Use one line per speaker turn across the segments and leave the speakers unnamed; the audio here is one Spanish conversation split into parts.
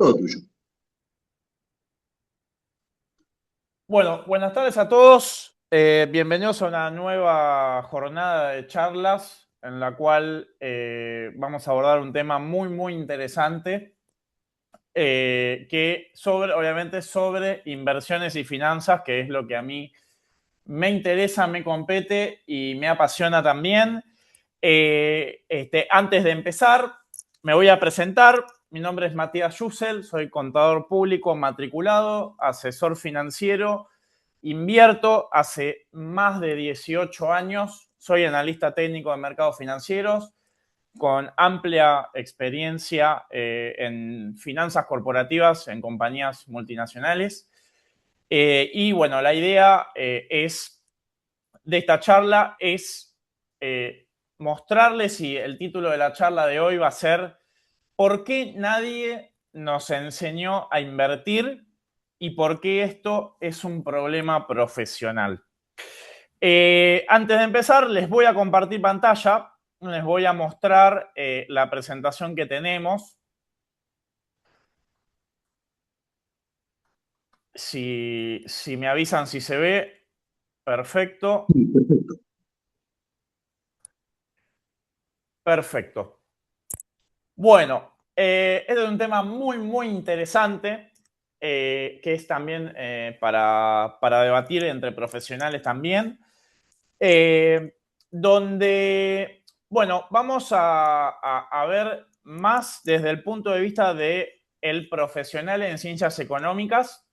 Todo tuyo.
Bueno, buenas tardes a todos. Bienvenidos a una nueva jornada de charlas en la cual vamos a abordar un tema muy interesante obviamente, sobre inversiones y finanzas, que es lo que a mí me interesa, me compete y me apasiona también. Antes de empezar, me voy a presentar. Mi nombre es Matías Yussel, soy contador público matriculado, asesor financiero, invierto hace más de 18 años, soy analista técnico de mercados financieros, con amplia experiencia en finanzas corporativas en compañías multinacionales. Y bueno, la idea de esta charla es mostrarles, y el título de la charla de hoy va a ser ¿por qué nadie nos enseñó a invertir y por qué esto es un problema profesional? Antes de empezar, les voy a compartir pantalla, les voy a mostrar la presentación que tenemos. Si me avisan si se ve, perfecto,
Sí, perfecto.
perfecto. Bueno, este es un tema muy interesante, que es también para debatir entre profesionales también, eh, donde, bueno, vamos a ver más desde el punto de vista de el profesional en ciencias económicas,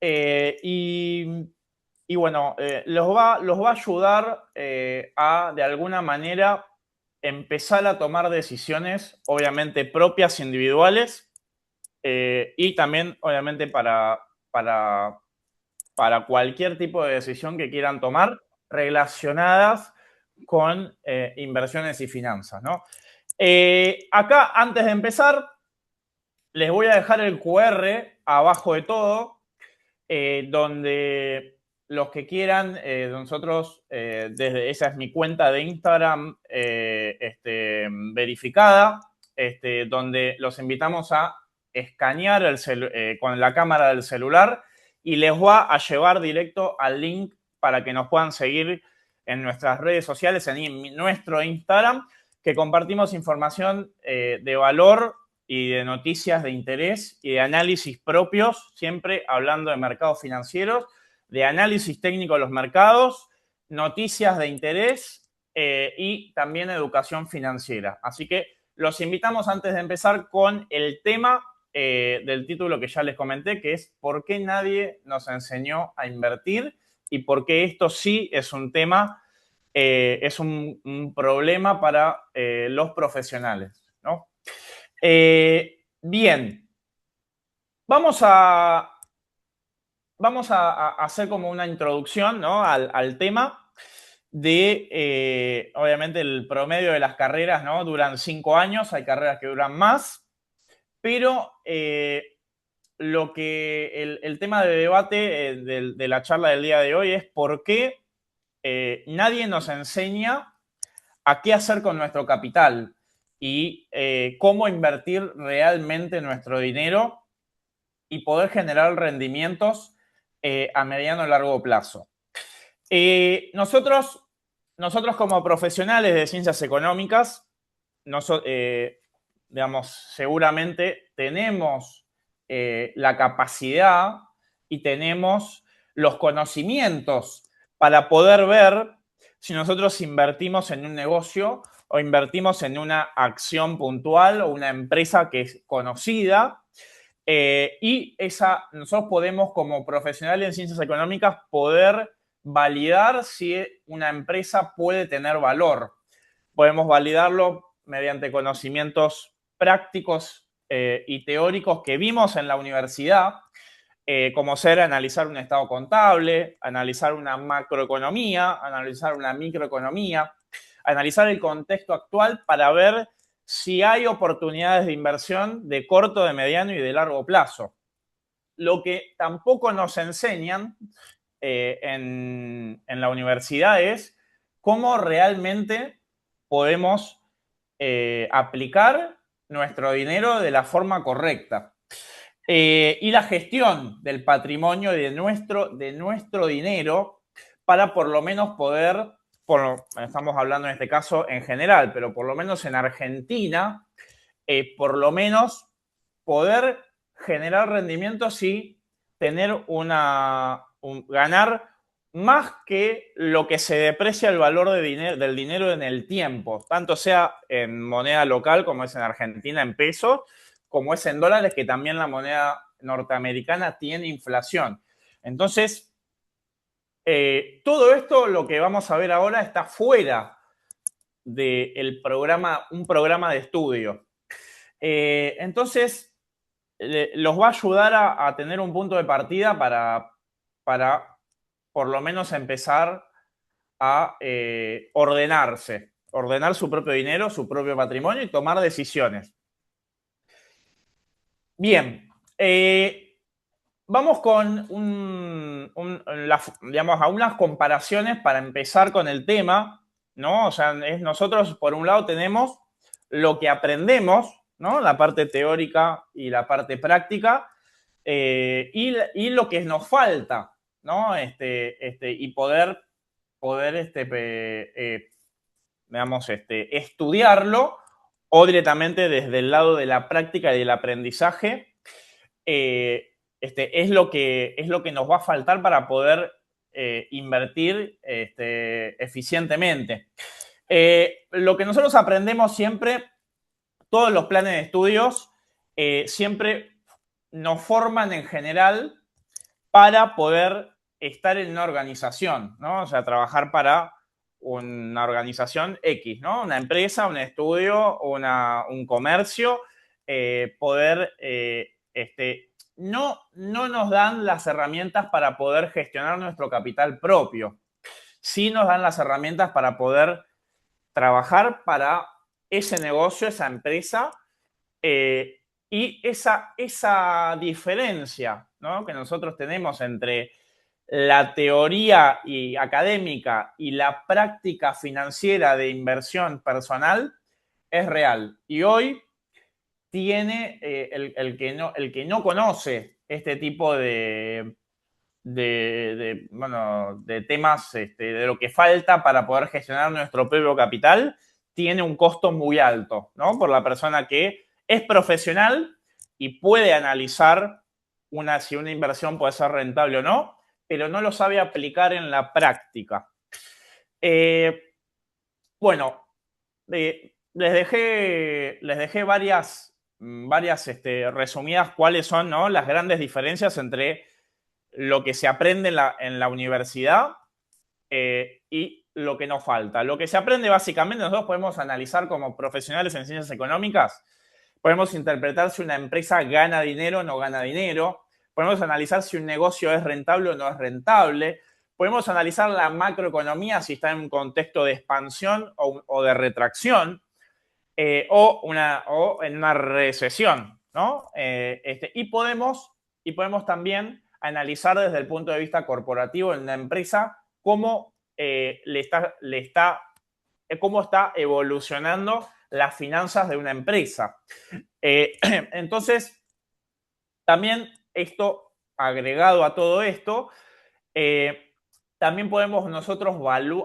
y bueno, los va a ayudar de alguna manera, empezar a tomar decisiones, obviamente propias, individuales, y también, obviamente, para cualquier tipo de decisión que quieran tomar relacionadas con inversiones y finanzas, ¿no? Acá, antes de empezar, les voy a dejar el QR abajo de todo, donde los que quieran, nosotros, desde esa es mi cuenta de Instagram verificada, donde los invitamos a escanear con la cámara del celular y les va a llevar directo al link para que nos puedan seguir en nuestras redes sociales, en nuestro Instagram, que compartimos información de valor y de noticias de interés y de análisis propios, siempre hablando de mercados financieros, de análisis técnico de los mercados, noticias de interés y también educación financiera. Así que los invitamos, antes de empezar, con el tema del título que ya les comenté, que es ¿por qué nadie nos enseñó a invertir? Y por qué esto sí es un tema, es un problema para los profesionales, ¿no? Bien, vamos a, vamos a hacer como una introducción, ¿no?, al tema obviamente, el promedio de las carreras, ¿no?, duran 5 años, hay carreras que duran más, pero el tema de debate de la charla del día de hoy es por qué nadie nos enseña a qué hacer con nuestro capital y cómo invertir realmente nuestro dinero y poder generar rendimientos a mediano y largo plazo. Nosotros como profesionales de ciencias económicas, digamos, seguramente tenemos la capacidad y tenemos los conocimientos para poder ver si nosotros invertimos en un negocio o invertimos en una acción puntual o una empresa que es conocida, nosotros podemos, como profesionales en ciencias económicas, poder validar si una empresa puede tener valor. Podemos validarlo mediante conocimientos prácticos y teóricos que vimos en la universidad, como ser analizar un estado contable, analizar una macroeconomía, analizar una microeconomía, analizar el contexto actual para ver si hay oportunidades de inversión de corto, de mediano y de largo plazo. Lo que tampoco nos enseñan en la universidad es cómo realmente podemos aplicar nuestro dinero de la forma correcta. y la gestión del patrimonio y de nuestro dinero para por lo menos poder, estamos hablando en este caso en general, pero por lo menos en Argentina, por lo menos poder generar rendimientos y tener ganar más que lo que se deprecia el valor del dinero en el tiempo, tanto sea en moneda local como es en Argentina en pesos, como es en dólares, que también la moneda norteamericana tiene inflación. Entonces, todo esto, lo que vamos a ver ahora, está fuera del programa, un programa de estudio. Entonces, los va a ayudar a tener un punto de partida para por lo menos empezar a ordenarse, ordenar su propio dinero, su propio patrimonio y tomar decisiones. Bien, vamos con digamos, a unas comparaciones para empezar con el tema, ¿no? O sea, nosotros por un lado tenemos lo que aprendemos, ¿no? La parte teórica y la parte práctica, y lo que nos falta, ¿no? Y poder digamos, estudiarlo o directamente desde el lado de la práctica y del aprendizaje, es lo que nos va a faltar para poder invertir eficientemente. Lo que nosotros aprendemos siempre, todos los planes de estudios, siempre nos forman en general para poder estar en una organización, ¿no? O sea, trabajar para una organización X, ¿no? Una empresa, un estudio, un comercio, poder, no nos dan las herramientas para poder gestionar nuestro capital propio. Sí nos dan las herramientas para poder trabajar para ese negocio, esa empresa, y esa diferencia, ¿no?, que nosotros tenemos entre la teoría académica y la práctica financiera de inversión personal es real. Y hoy tiene el que no conoce este tipo de temas, de lo que falta para poder gestionar nuestro propio capital, tiene un costo muy alto, ¿no? Por la persona que es profesional y puede analizar si una inversión puede ser rentable o no, pero no lo sabe aplicar en la práctica. Bueno, les dejé varias resumidas cuáles son, ¿no?, las grandes diferencias entre lo que se aprende en la universidad y lo que nos falta. Lo que se aprende básicamente, nosotros podemos analizar como profesionales en ciencias económicas, podemos interpretar si una empresa gana dinero o no gana dinero, podemos analizar si un negocio es rentable o no es rentable, podemos analizar la macroeconomía, si está en un contexto de expansión o de retracción, o en una recesión, ¿no? Y podemos también analizar desde el punto de vista corporativo en una empresa cómo cómo está evolucionando las finanzas de una empresa. Entonces, también esto, agregado a todo esto, también podemos nosotros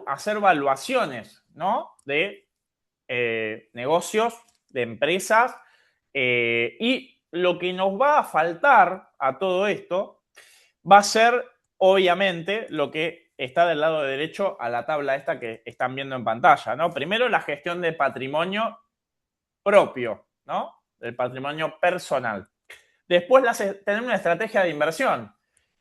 hacer valuaciones, ¿no?, de negocios, de empresas, y lo que nos va a faltar a todo esto va a ser, obviamente, lo que está del lado derecho a la tabla esta que están viendo en pantalla, ¿no? Primero, la gestión de patrimonio propio, ¿no?, del patrimonio personal. Después, tener una estrategia de inversión.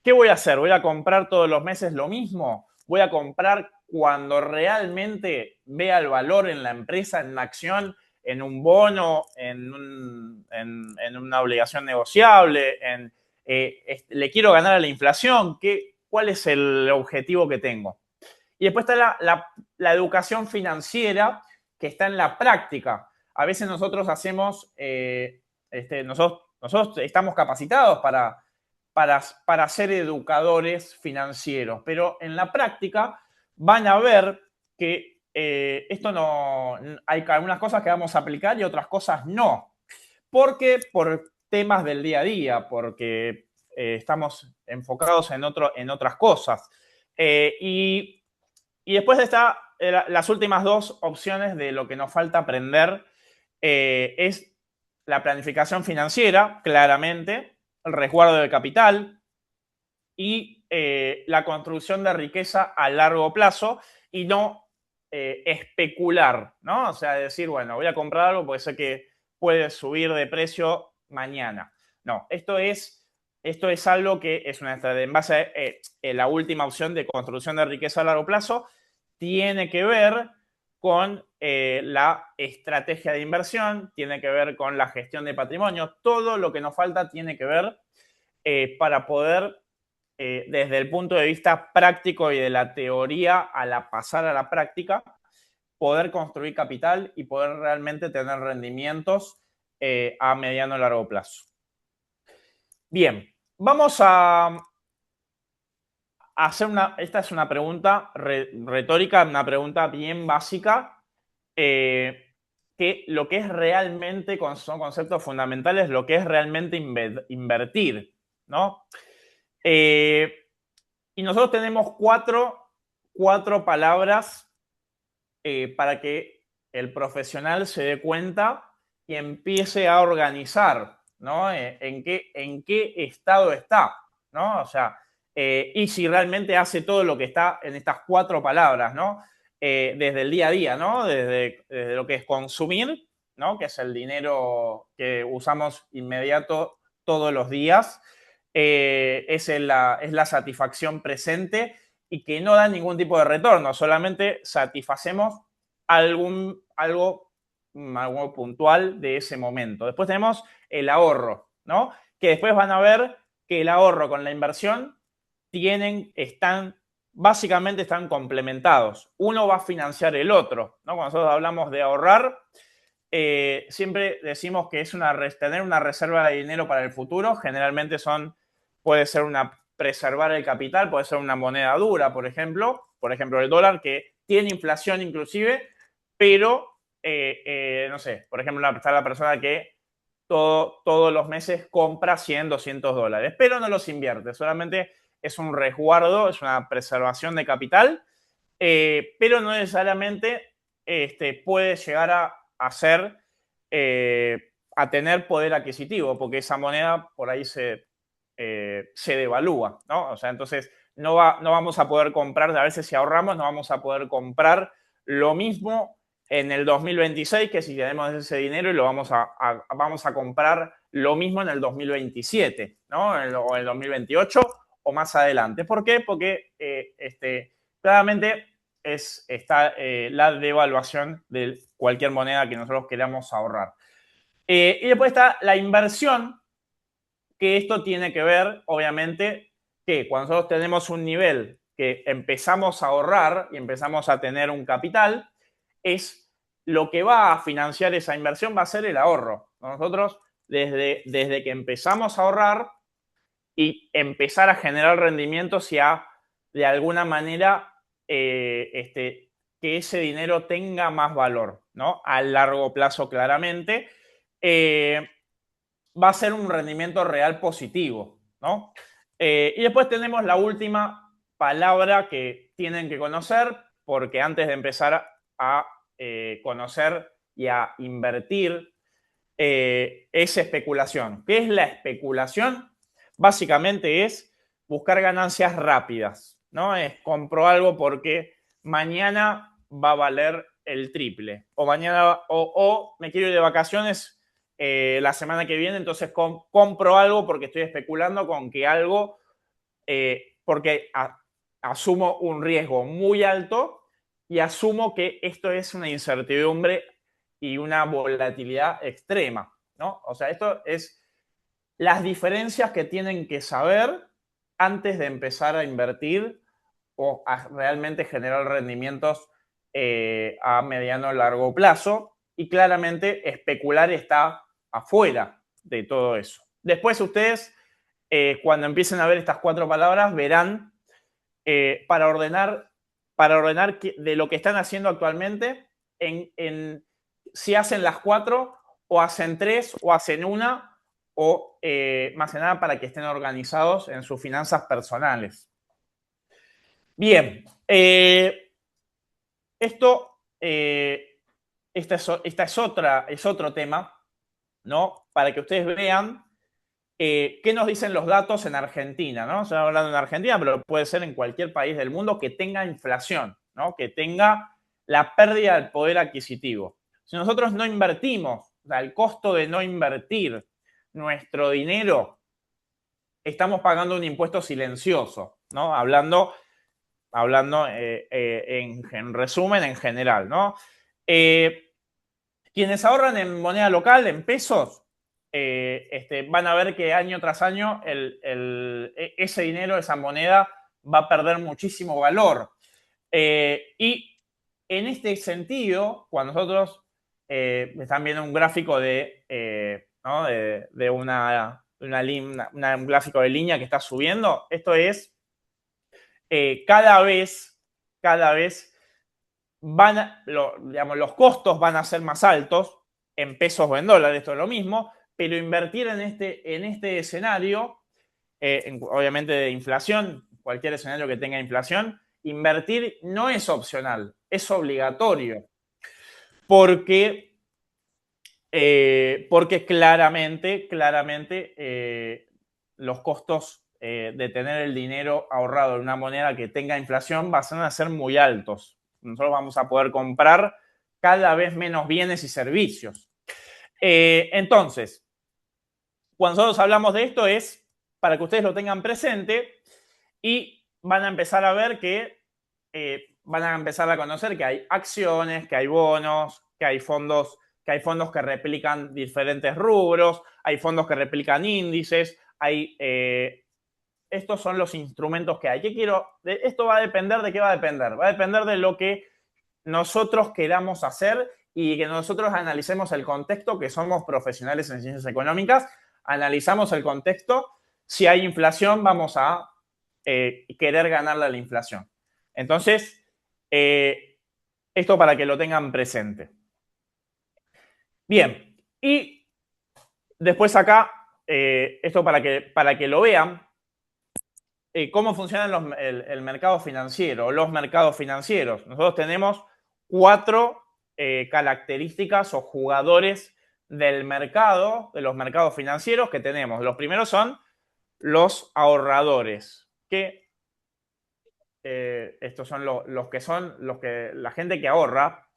¿Qué voy a hacer? ¿Voy a comprar todos los meses lo mismo? ¿Voy a comprar cuando realmente vea el valor en la empresa, en una acción, en un bono, en una obligación negociable? ¿Le quiero ganar a la inflación? ¿Cuál es el objetivo que tengo? Y después está la educación financiera, que está en la práctica. A veces nosotros nosotros estamos capacitados para ser educadores financieros, pero en la práctica van a ver que hay algunas cosas que vamos a aplicar y otras cosas no. ¿Por qué? Por temas del día a día, porque estamos enfocados en otras cosas. Y después está las últimas dos opciones de lo que nos falta aprender es la planificación financiera, claramente, el resguardo de capital y la construcción de riqueza a largo plazo y no especular, ¿no? O sea, decir, bueno, voy a comprar algo porque sé que puede subir de precio mañana. No, esto es algo que es una estrategia. En base a la última opción de construcción de riqueza a largo plazo, tiene que ver con la estrategia de inversión, tiene que ver con la gestión de patrimonio. Todo lo que nos falta tiene que ver para poder, desde el punto de vista práctico y de la teoría pasar a la práctica, poder construir capital y poder realmente tener rendimientos a mediano y largo plazo. Bien, vamos a hacer esta es una pregunta retórica, una pregunta bien básica, que lo que es realmente, son conceptos fundamentales, lo que es realmente invertir, ¿no? Y nosotros tenemos cuatro palabras para que el profesional se dé cuenta y empiece a organizar, ¿no? En qué estado está, ¿no? O sea, y si realmente hace todo lo que está en estas cuatro palabras, ¿no? Desde el día a día, ¿no? Desde lo que es consumir, ¿no? Que es el dinero que usamos inmediato todos los días, es la satisfacción presente y que no da ningún tipo de retorno, solamente satisfacemos algo puntual de ese momento. Después tenemos el ahorro, ¿no? Que después van a ver que el ahorro con la inversión básicamente están complementados. Uno va a financiar el otro, ¿no? Cuando nosotros hablamos de ahorrar, siempre decimos que es tener una reserva de dinero para el futuro. Generalmente puede ser preservar el capital, puede ser una moneda dura, por ejemplo el dólar, que tiene inflación inclusive, pero, no sé, por ejemplo, está la persona que todos los meses compra 100, 200 dólares, pero no los invierte, solamente es un resguardo, es una preservación de capital, pero no necesariamente puede llegar a tener poder adquisitivo, porque esa moneda por ahí se devalúa, ¿no? O sea, entonces no vamos a poder comprar, a veces si ahorramos, no vamos a poder comprar lo mismo en el 2026 que si tenemos ese dinero y vamos a comprar lo mismo en el 2027, ¿no? O en el 2028 o más adelante. ¿Por qué? Porque claramente está la devaluación de cualquier moneda que nosotros queramos ahorrar. Y después está la inversión, que esto tiene que ver, obviamente, que cuando nosotros tenemos un nivel que empezamos a ahorrar y empezamos a tener un capital, es lo que va a financiar esa inversión va a ser el ahorro. Nosotros, desde que empezamos a ahorrar y empezar a generar rendimientos y de alguna manera, que ese dinero tenga más valor, ¿no? A largo plazo, claramente, va a ser un rendimiento real positivo, ¿no? Y después tenemos la última palabra que tienen que conocer, porque antes de empezar a conocer y a invertir, es especulación. ¿Qué es la especulación? Básicamente es buscar ganancias rápidas, ¿no? Es compro algo porque mañana va a valer el triple, o mañana, o me quiero ir de vacaciones la semana que viene, entonces compro algo porque estoy especulando con que algo, porque asumo un riesgo muy alto y asumo que esto es una incertidumbre y una volatilidad extrema, ¿no? O sea, esto es las diferencias que tienen que saber antes de empezar a invertir o a realmente generar rendimientos a mediano o largo plazo. Y claramente especular está afuera de todo eso. Después ustedes, cuando empiecen a ver estas cuatro palabras, verán para ordenar de lo que están haciendo actualmente, si hacen las cuatro, o hacen tres, o hacen una, o más que nada para que estén organizados en sus finanzas personales. Bien, esta es otro tema, ¿no? Para que ustedes vean qué nos dicen los datos en Argentina, ¿no? Se va hablando en Argentina, pero puede ser en cualquier país del mundo que tenga inflación, ¿no? Que tenga la pérdida del poder adquisitivo. Si nosotros no invertimos, o sea, el costo de no invertir nuestro dinero, estamos pagando un impuesto silencioso, ¿no? Hablando en resumen, en general, ¿no? Quienes ahorran en moneda local, en pesos, van a ver que año tras año ese dinero, esa moneda, va a perder muchísimo valor. Y en este sentido, cuando nosotros están viendo un gráfico ¿no? de un gráfico de línea que está subiendo, esto es cada vez digamos, los costos van a ser más altos en pesos o en dólares, esto es lo mismo, pero invertir en este escenario, obviamente de inflación, cualquier escenario que tenga inflación, invertir no es opcional, es obligatorio, porque claramente los costos de tener el dinero ahorrado en una moneda que tenga inflación van a ser muy altos. Nosotros vamos a poder comprar cada vez menos bienes y servicios. Entonces, cuando nosotros hablamos de esto es para que ustedes lo tengan presente y van a empezar a ver van a empezar a conocer que hay acciones, que hay bonos, que hay fondos que replican diferentes rubros, hay fondos que replican índices, estos son los instrumentos que hay. Esto va a depender de qué va a depender. Va a depender de lo que nosotros queramos hacer y que nosotros analicemos el contexto, que somos profesionales en ciencias económicas, analizamos el contexto. Si hay inflación, vamos a querer ganarle a la inflación. Entonces, esto para que lo tengan presente. Bien, y después acá, esto para que lo vean, cómo funciona el mercado financiero, los mercados financieros. Nosotros tenemos 4 características o jugadores del mercado, de los mercados financieros que tenemos. Los primeros son los ahorradores, que estos son la gente que ahorra,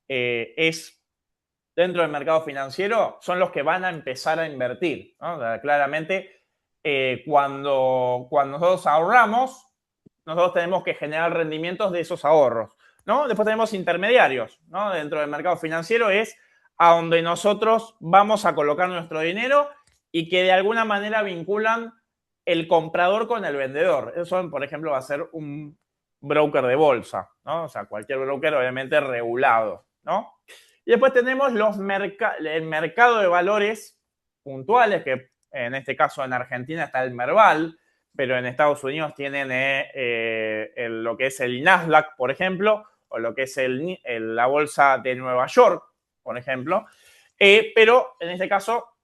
es dentro del mercado financiero, son los que van a empezar a invertir, ¿no? O sea, claramente, cuando nosotros ahorramos, nosotros tenemos que generar rendimientos de esos ahorros, ¿no? Después tenemos intermediarios, ¿no? Dentro del mercado financiero es a donde nosotros vamos a colocar nuestro dinero y que de alguna manera vinculan el comprador con el vendedor. Eso, por ejemplo, va a ser un broker de bolsa, ¿no? O sea, cualquier broker obviamente regulado, ¿no? Y después tenemos el mercado de valores puntuales, que en este caso en Argentina está el Merval, pero en Estados Unidos tienen lo que es el Nasdaq, por ejemplo, o lo que es la bolsa de Nueva York, por ejemplo. Pero en este caso,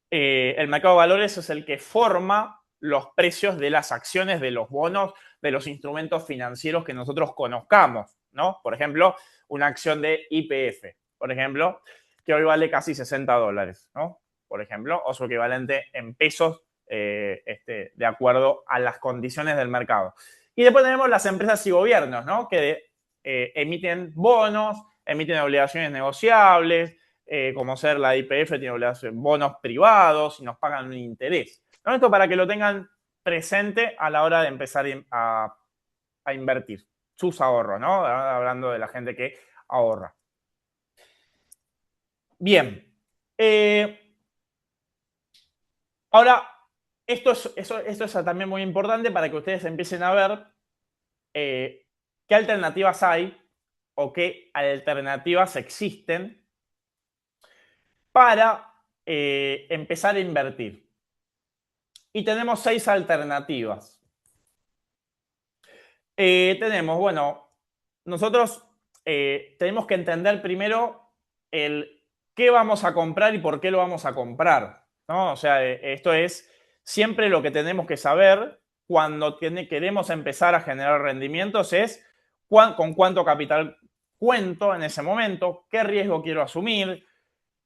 el mercado de valores es el que forma los precios de las acciones, de los bonos, de los instrumentos financieros que nosotros conozcamos, ¿no? Por ejemplo, una acción de YPF, por ejemplo, que hoy vale casi $60, ¿no? Por ejemplo, o su equivalente en pesos, de acuerdo a las condiciones del mercado. Y después tenemos las empresas y gobiernos, ¿no? Que emiten bonos, emiten obligaciones negociables, como ser la YPF, tiene bonos privados y nos pagan un interés, ¿no? Esto para que lo tengan presente a la hora de empezar a invertir sus ahorros, ¿no? Hablando de la gente que ahorra. Bien. Ahora, esto es también muy importante para que ustedes empiecen a ver qué alternativas hay o qué alternativas existen para empezar a invertir. Y tenemos 6 alternativas. Bueno, nosotros tenemos que entender primero qué vamos a comprar y por qué lo vamos a comprar. ¿no? O sea, esto es siempre lo que tenemos que saber cuando queremos empezar a generar rendimientos es con cuánto capital cuento en ese momento, qué riesgo quiero asumir,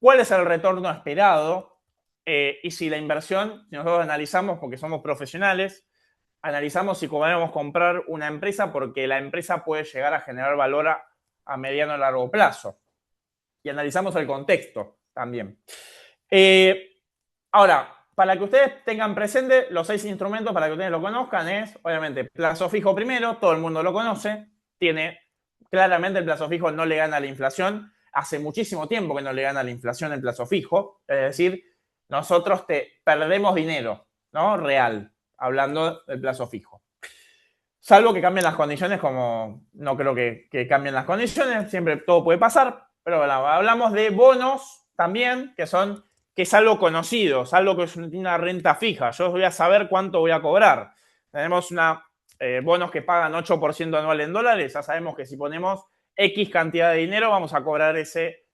cuál es el retorno esperado y si la inversión, si nosotros analizamos porque somos profesionales, analizamos si podemos comprar una empresa porque la empresa puede llegar a generar valor a mediano y largo plazo. Y analizamos el contexto también. Ahora, para que ustedes tengan presente, los 6 instrumentos para que ustedes lo conozcan es, obviamente, plazo fijo primero, todo el mundo lo conoce, claramente el plazo fijo no le gana a la inflación, hace muchísimo tiempo que no le gana a la inflación el plazo fijo, es decir, nosotros perdemos dinero, ¿no? Real, hablando del plazo fijo. Salvo que cambien las condiciones, como no creo que cambien las condiciones, siempre todo puede pasar, pero bueno, hablamos de bonos también, que es algo conocido, es algo que es una renta fija. Yo voy a saber cuánto voy a cobrar. Tenemos bonos que pagan 8% anual en dólares, ya sabemos que si ponemos X cantidad de dinero vamos a cobrar ese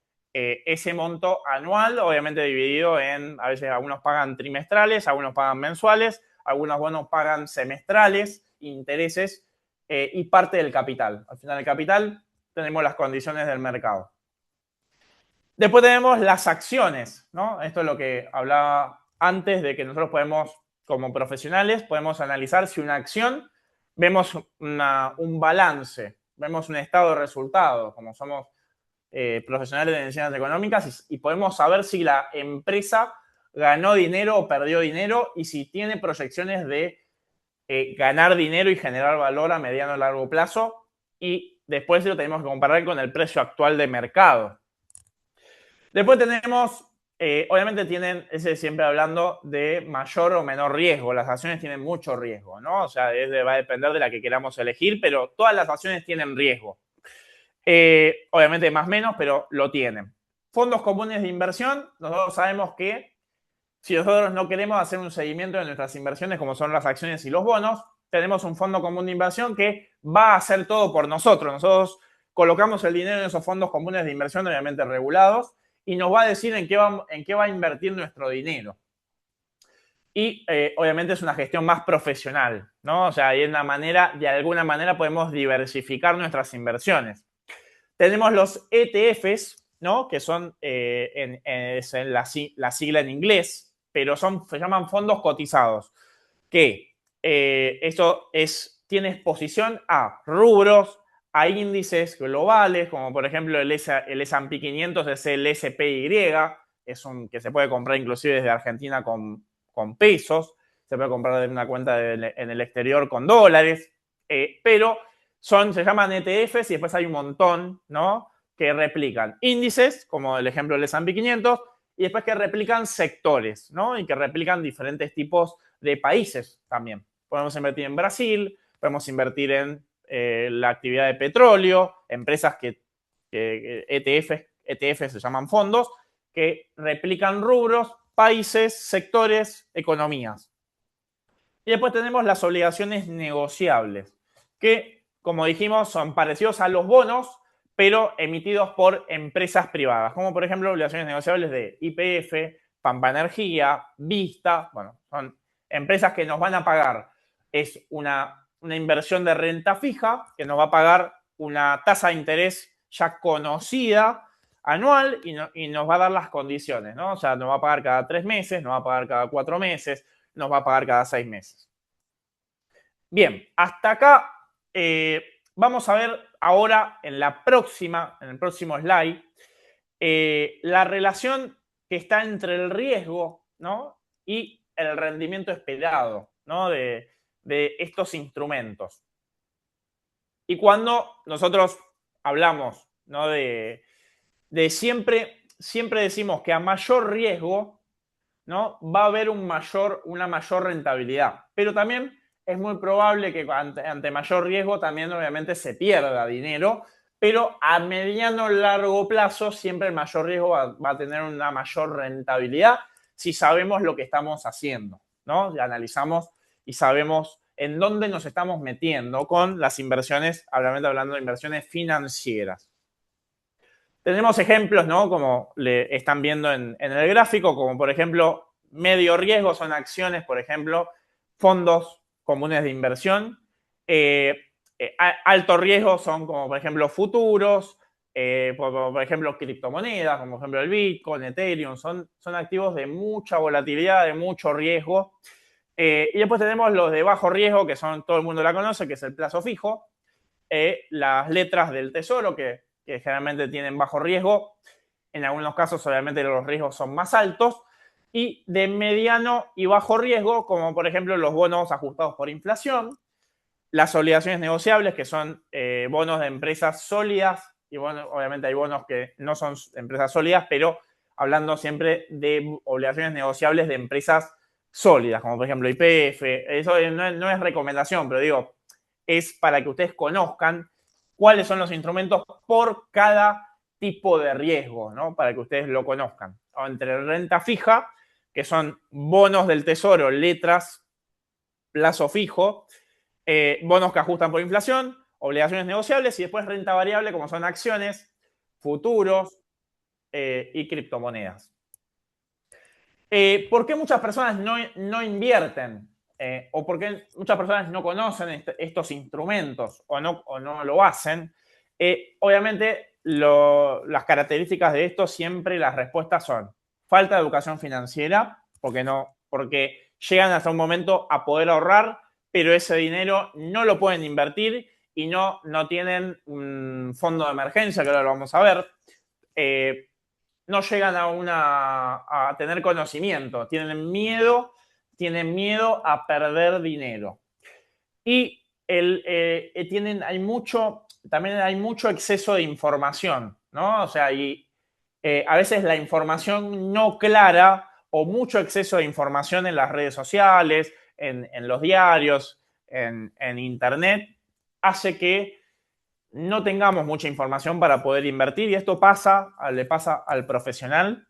monto anual, obviamente dividido a veces algunos pagan trimestrales, algunos pagan mensuales, algunos bonos pagan semestrales, intereses y parte del capital. Al final del capital tenemos las condiciones del mercado. Después tenemos las acciones, ¿no? Esto es lo que hablaba antes de que nosotros podemos, como profesionales, podemos analizar si una acción, vemos un balance, vemos un estado de resultados, como somos profesionales de ciencias económicas y podemos saber si la empresa ganó dinero o perdió dinero y si tiene proyecciones de ganar dinero y generar valor a mediano y largo plazo y después lo tenemos que comparar con el precio actual de mercado. Después tenemos, obviamente ese siempre hablando de mayor o menor riesgo. Las acciones tienen mucho riesgo, ¿no? O sea, va a depender de la que queramos elegir, pero todas las acciones tienen riesgo. Obviamente más o menos, pero lo tienen. Fondos comunes de inversión, nosotros sabemos que si nosotros no queremos hacer un seguimiento de nuestras inversiones, como son las acciones y los bonos, tenemos un fondo común de inversión que va a hacer todo por nosotros. Nosotros colocamos el dinero en esos fondos comunes de inversión, obviamente regulados, y nos va a decir en qué va a invertir nuestro dinero. Y obviamente es una gestión más profesional, ¿no? O sea, de alguna manera podemos diversificar nuestras inversiones. Tenemos los ETFs, ¿no? Que son es la sigla en inglés, pero se llaman fondos cotizados, que tiene exposición a rubros, a índices globales, como por ejemplo el S&P 500 es el SPY, que se puede comprar inclusive desde Argentina con pesos, se puede comprar de una cuenta en el exterior con dólares, pero se llaman ETFs y después hay un montón, ¿no? Que replican índices, como el ejemplo del S&P 500, y después que replican sectores, ¿no? Y que replican diferentes tipos de países también. Podemos invertir en Brasil, podemos invertir en la actividad de petróleo, empresas que ETF se llaman fondos, que replican rubros, países, sectores, economías. Y después tenemos las obligaciones negociables, que, como dijimos, son parecidos a los bonos, pero emitidos por empresas privadas, como por ejemplo obligaciones negociables de YPF, Pampa Energía, Vista. Bueno, son empresas que nos van a pagar. Es una inversión de renta fija que nos va a pagar una tasa de interés ya conocida anual y nos va a dar las condiciones, ¿no? O sea, nos va a pagar cada 3 meses, nos va a pagar cada 4 meses, nos va a pagar cada 6 meses. Bien, hasta acá vamos a ver ahora en el próximo slide, la relación que está entre el riesgo, ¿no? Y el rendimiento esperado, ¿no? de estos instrumentos. Y cuando nosotros hablamos, ¿no? de siempre decimos que a mayor riesgo, ¿no? Va a haber una mayor rentabilidad. Pero también es muy probable que ante mayor riesgo también obviamente se pierda dinero, pero a mediano o largo plazo siempre el mayor riesgo va a tener una mayor rentabilidad si sabemos lo que estamos haciendo, ¿no? Y analizamos y sabemos en dónde nos estamos metiendo con las inversiones, hablando de inversiones financieras. Tenemos ejemplos, ¿no? Como le están viendo en el gráfico, como por ejemplo medio riesgo son acciones, por ejemplo, fondos comunes de inversión. Alto riesgo son como, por ejemplo, futuros, por ejemplo, criptomonedas, como por ejemplo el Bitcoin, Ethereum, son activos de mucha volatilidad, de mucho riesgo. Y después tenemos los de bajo riesgo, que son, todo el mundo la conoce, que es el plazo fijo, las letras del tesoro, que generalmente tienen bajo riesgo. En algunos casos, obviamente, los riesgos son más altos. Y de mediano y bajo riesgo, como por ejemplo los bonos ajustados por inflación, las obligaciones negociables, que son bonos de empresas sólidas, y bueno, obviamente hay bonos que no son empresas sólidas, pero hablando siempre de obligaciones negociables de empresas sólidas, como por ejemplo YPF. Eso no es recomendación, pero digo, es para que ustedes conozcan cuáles son los instrumentos por cada tipo de riesgo, ¿no? Para que ustedes lo conozcan. O entre renta fija, que son bonos del tesoro, letras, plazo fijo, bonos que ajustan por inflación, obligaciones negociables y después renta variable, como son acciones, futuros y criptomonedas. ¿Por qué muchas personas no invierten? ¿O por qué muchas personas no conocen estos instrumentos o no lo hacen? Obviamente, las características de esto siempre las respuestas son falta de educación financiera, porque llegan hasta un momento a poder ahorrar, pero ese dinero no lo pueden invertir y no tienen un fondo de emergencia, que ahora lo vamos a ver. No llegan a tener conocimiento, tienen miedo a perder dinero. Y también hay mucho exceso de información, ¿no? O sea, a veces la información no clara o mucho exceso de información en las redes sociales, en los diarios, en internet, hace que no tengamos mucha información para poder invertir y esto le pasa al profesional.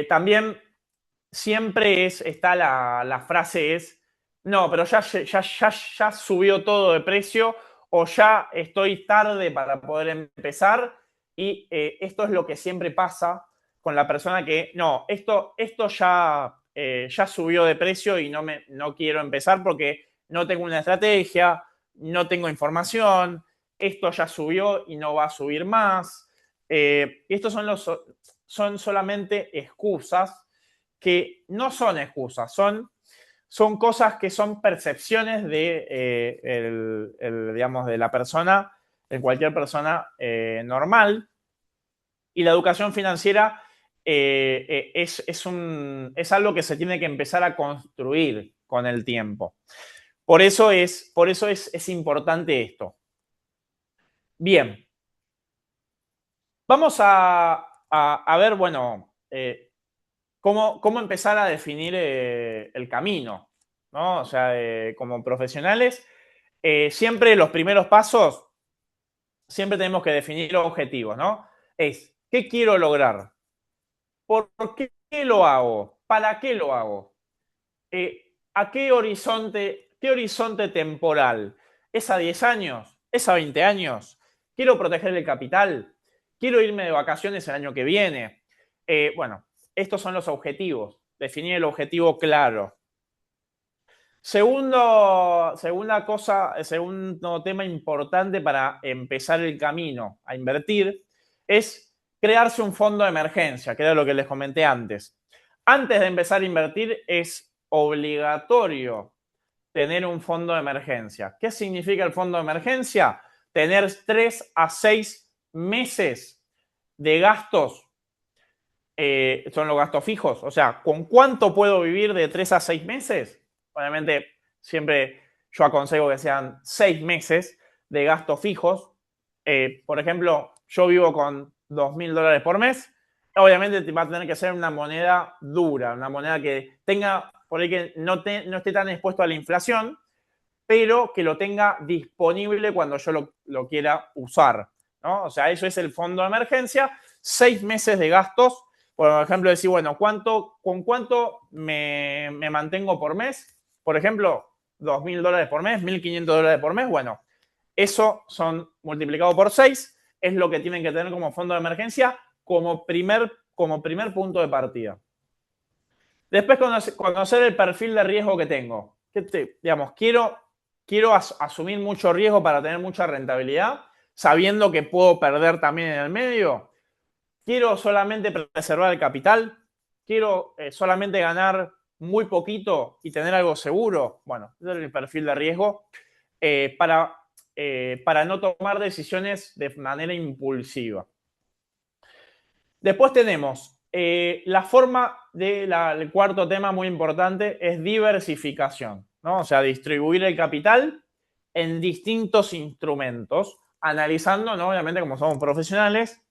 También siempre está la frase es, no, pero ya subió todo de precio o ya estoy tarde para poder empezar. Y esto es lo que siempre pasa con la persona que, no, esto ya subió de precio y no quiero empezar porque no tengo una estrategia, no tengo información, esto ya subió y no va a subir más. Estos son solamente excusas que no son excusas, son cosas que son percepciones digamos, de la persona, de cualquier persona normal. Y la educación financiera es algo que se tiene que empezar a construir con el tiempo. Por eso es importante esto. Bien. Vamos a ver, bueno, cómo empezar a definir el camino, ¿no? O sea, como profesionales, siempre los primeros pasos, siempre tenemos que definir objetivos, ¿no? ¿qué quiero lograr? ¿Por qué lo hago? ¿Para qué lo hago? ¿A qué horizonte temporal? ¿Es a 10 años? ¿Es a 20 años? ¿Quiero proteger el capital? ¿Quiero irme de vacaciones el año que viene? Bueno, estos son los objetivos. Definir el objetivo claro. Segundo tema importante para empezar el camino a invertir es crearse un fondo de emergencia, que era lo que les comenté antes. Antes de empezar a invertir es obligatorio tener un fondo de emergencia. ¿Qué significa el fondo de emergencia? Tener 3 a 6 meses de gastos, son los gastos fijos. O sea, ¿con cuánto puedo vivir de 3 a 6 meses? Obviamente, siempre yo aconsejo que sean 6 meses de gastos fijos. Por ejemplo, yo vivo con $2.000 por mes. Obviamente va a tener que ser una moneda dura, una moneda que tenga, por ahí que no esté tan expuesto a la inflación, pero que lo tenga disponible cuando yo lo quiera usar, ¿no? O sea, eso es el fondo de emergencia, 6 meses de gastos. Por ejemplo, decir, bueno, ¿con cuánto me mantengo por mes? Por ejemplo, $2.000 por mes, $1.500 por mes. Bueno, eso multiplicado por 6, es lo que tienen que tener como fondo de emergencia como primer como primer punto de partida. Después, conocer el perfil de riesgo que tengo. Digamos, quiero asumir mucho riesgo para tener mucha rentabilidad, sabiendo que puedo perder también en el medio. Quiero solamente preservar el capital. Quiero solamente ganar muy poquito y tener algo seguro. Bueno, ese es el perfil de riesgo para no tomar decisiones de manera impulsiva. Después tenemos la forma el cuarto tema muy importante es diversificación, ¿no? O sea, distribuir el capital en distintos instrumentos, analizando, ¿no? Obviamente, como somos profesionales,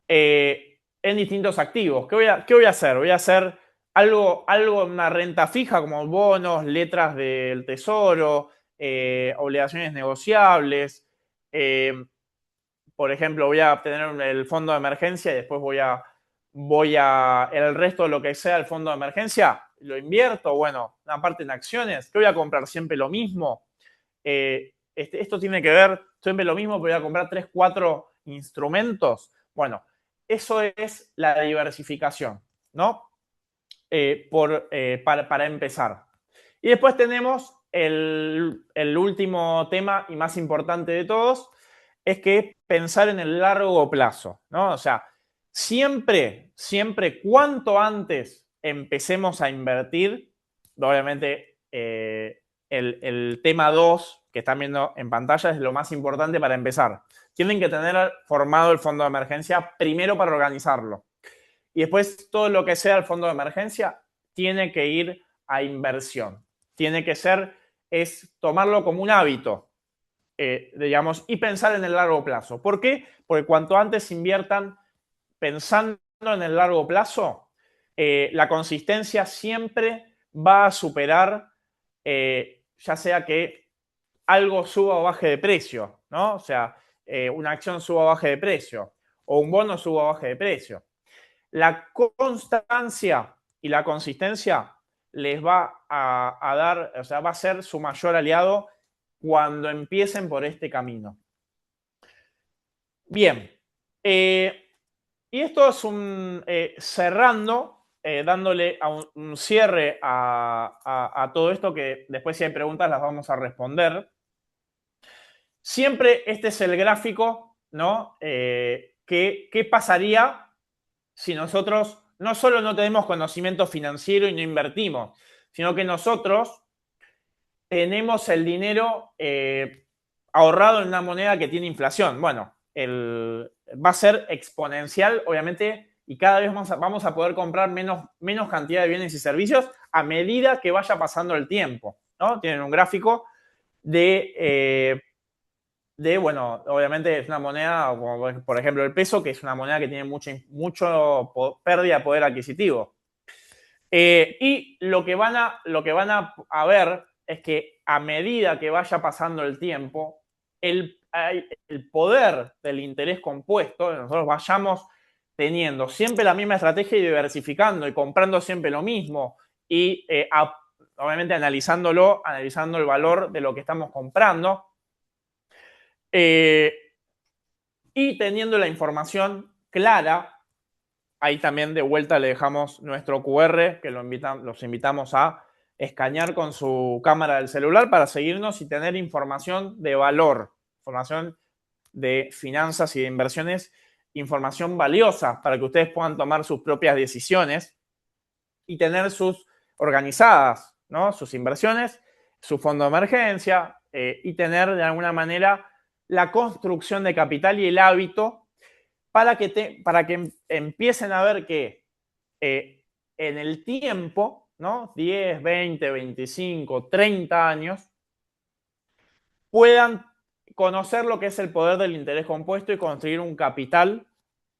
en distintos activos. ¿Qué voy a hacer? Voy a hacer algo en una renta fija, como bonos, letras del tesoro, obligaciones negociables. Por ejemplo, voy a obtener el fondo de emergencia y después el resto de lo que sea el fondo de emergencia, lo invierto, bueno, una parte en acciones. ¿Qué voy a comprar? ¿Siempre lo mismo? Esto tiene que ver, siempre lo mismo, voy a comprar 3, 4 instrumentos. Bueno, eso es la diversificación, ¿no? Para empezar. Y después tenemos el último tema y más importante de todos, es que pensar en el largo plazo, ¿no? O sea, siempre, cuanto antes empecemos a invertir, obviamente el tema 2 que están viendo en pantalla es lo más importante para empezar. Tienen que tener formado el fondo de emergencia primero para organizarlo. Y después todo lo que sea el fondo de emergencia tiene que ir a inversión. Tiene que es tomarlo como un hábito, digamos, y pensar en el largo plazo. ¿Por qué? Porque cuanto antes inviertan pensando en el largo plazo, la consistencia siempre va a superar, ya sea que algo suba o baje de precio, ¿no? O sea, una acción suba o baje de precio, o un bono suba o baje de precio. La constancia y la consistencia les va a dar, o sea, va a ser su mayor aliado cuando empiecen por este camino. Bien. Y esto es cerrando, dándole un cierre a todo esto, que después si hay preguntas las vamos a responder. Siempre este es el gráfico, ¿no? ¿Qué pasaría si nosotros no solo no tenemos conocimiento financiero y no invertimos, sino que nosotros tenemos el dinero ahorrado en una moneda que tiene inflación? Bueno, va a ser exponencial, obviamente, y cada vez vamos a poder comprar menos cantidad de bienes y servicios a medida que vaya pasando el tiempo, ¿no? Tienen un gráfico bueno, obviamente es una moneda, como por ejemplo el peso, que es una moneda que tiene mucho pérdida de poder adquisitivo. Y lo que van a ver es que a medida que vaya pasando el tiempo, el poder del interés compuesto, nosotros vayamos teniendo siempre la misma estrategia y diversificando y comprando siempre lo mismo y obviamente analizando el valor de lo que estamos comprando, y teniendo la información clara. Ahí también de vuelta le dejamos nuestro QR, que los invitamos a escanear con su cámara del celular para seguirnos y tener información de valor, información de finanzas y de inversiones, información valiosa para que ustedes puedan tomar sus propias decisiones y tener organizadas, ¿no? Sus inversiones, su fondo de emergencia, y tener de alguna manera la construcción de capital y el hábito para que empiecen a ver que en el tiempo, ¿no? 10, 20, 25, 30 años, puedan conocer lo que es el poder del interés compuesto y construir un capital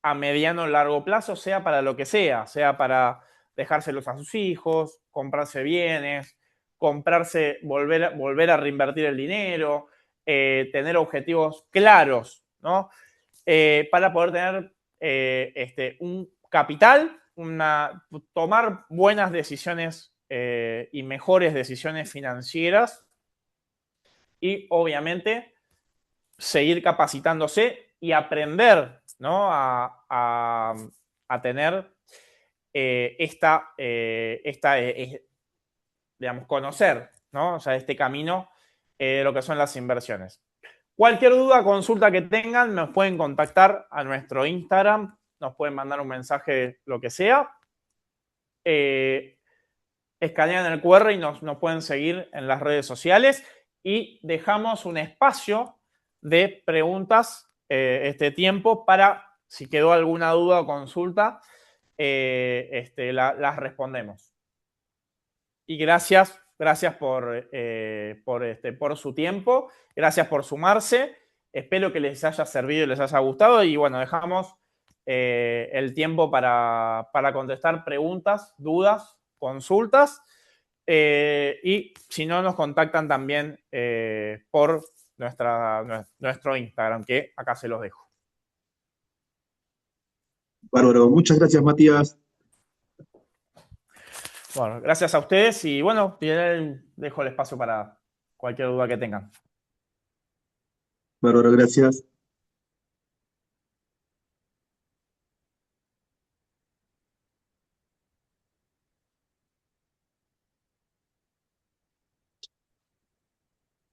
a mediano o largo plazo, sea para lo que sea para dejárselos a sus hijos, comprarse bienes, volver a reinvertir el dinero, tener objetivos claros, ¿no? Para poder tener un capital, tomar buenas decisiones y mejores decisiones financieras y obviamente seguir capacitándose y aprender, ¿no? a a tener digamos, conocer, ¿no? O sea, este camino de lo que son las inversiones. Cualquier duda, consulta que tengan, nos pueden contactar a nuestro Instagram, nos pueden mandar un mensaje, lo que sea. Escanean el QR y nos pueden seguir en las redes sociales y dejamos un espacio de preguntas este tiempo para, si quedó alguna duda o consulta, las respondemos. Y gracias por su tiempo, gracias por sumarse, espero que les haya servido y les haya gustado y bueno, dejamos el tiempo para contestar preguntas, dudas, consultas y si no nos contactan también por nuestro Instagram, que acá se los dejo.
Bárbaro, muchas gracias, Matías.
Bueno, gracias a ustedes y bueno, dejo el espacio para cualquier duda que tengan.
Bárbaro, gracias.